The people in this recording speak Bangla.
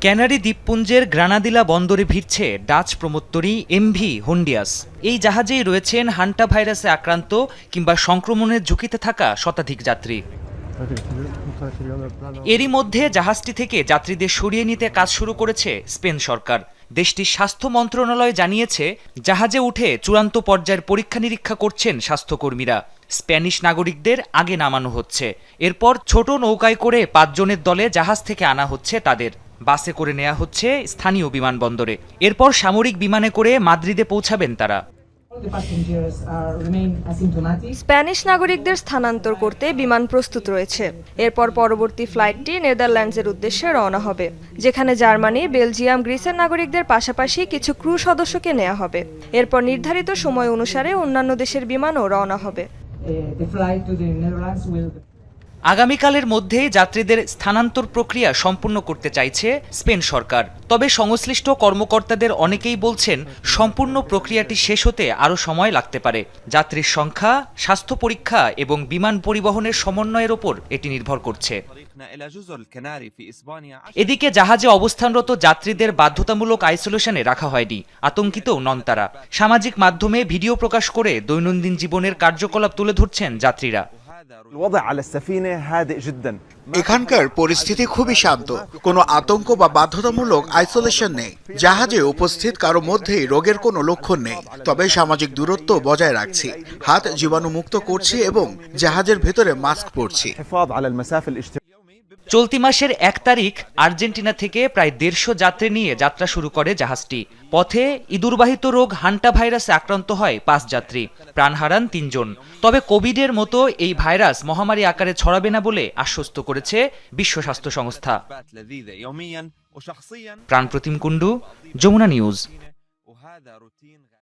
ক্যানারি দ্বীপপুঞ্জের গ্রানাদিলা বন্দরে ভিড়ছে ডাচ প্রমোত্তরী এমভি হন্ডিয়াস। এই জাহাজেই রয়েছেন হান্টা ভাইরাসে আক্রান্ত কিংবা সংক্রমণের ঝুঁকিতে থাকা শতাধিক যাত্রী। এরই মধ্যে জাহাজটি থেকে যাত্রীদের সরিয়ে নিতে কাজ শুরু করেছে স্পেন সরকার। দেশটির স্বাস্থ্য মন্ত্রণালয় জানিয়েছে, জাহাজে উঠে চূড়ান্ত পর্যায়ের পরীক্ষা নিরীক্ষা করছেন স্বাস্থ্যকর্মীরা। স্প্যানিশ নাগরিকদের আগে নামানো হচ্ছে, এরপর ছোট নৌকায় করে 5 জনের দলে জাহাজ থেকে আনা হচ্ছে তাদের। বাসে করে নেওয়া হচ্ছে স্থানীয় বিমানবন্দরে, এরপর সামরিক বিমানে করে মাদ্রিদে পৌঁছাবেন তারা। স্প্যানিশ নাগরিকদের স্থানান্তর করতে বিমান প্রস্তুত রয়েছে। এরপর পরবর্তী ফ্লাইটটি নেদারল্যান্ডসের উদ্দেশ্যে রওনা হবে, যেখানে জার্মানি, বেলজিয়াম, গ্রিসের নাগরিকদের পাশাপাশি কিছু ক্রু সদস্যকে নেওয়া হবে। এরপর নির্ধারিত সময় অনুসারে অন্যান্য দেশের বিমানও রওনা হবে। আগামীকালের মধ্যেই যাত্রীদের স্থানান্তর প্রক্রিয়া সম্পূর্ণ করতে চাইছে স্পেন সরকার। তবে সংশ্লিষ্ট কর্মকর্তাদের অনেকেই বলছেন, সম্পূর্ণ প্রক্রিয়াটি শেষ হতে আরও সময় লাগতে পারে। যাত্রীর সংখ্যা, স্বাস্থ্য পরীক্ষা এবং বিমান পরিবহনের সমন্বয়ের ওপর এটি নির্ভর করছে। এদিকে জাহাজে অবস্থানরত যাত্রীদের বাধ্যতামূলক আইসোলেশনে রাখা হয়নি, আতঙ্কিতও নন তারা। সামাজিক মাধ্যমে ভিডিও প্রকাশ করে দৈনন্দিন জীবনের কার্যকলাপ তুলে ধরছেন যাত্রীরা। এখানকার পরিস্থিতি খুবই শান্ত, কোনো আতঙ্ক বা বাধ্যতামূলক আইসোলেশন নেই। জাহাজে উপস্থিত কারো মধ্যেই রোগের কোনো লক্ষণ নেই, তবে সামাজিক দূরত্ব বজায় রাখছি, হাত জীবাণুমুক্ত করছি এবং জাহাজের ভেতরে মাস্ক পরছি। চলতি মাসের 1 তারিখ আর্জেন্টিনা থেকে প্রায় 150 যাত্রী নিয়ে যাত্রা শুরু করে জাহাজটি। পথে ইঁদুরবাহিত রোগ হান্টা ভাইরাসে আক্রান্ত হয় 5 যাত্রী, প্রাণ হারান 3 জন। তবে কোভিডের মতো এই ভাইরাস মহামারী আকারে ছড়াবে না বলে আশ্বস্ত করেছে বিশ্ব স্বাস্থ্য সংস্থা। প্রাণপ্রতিম কুণ্ডু, যমুনা নিউজ।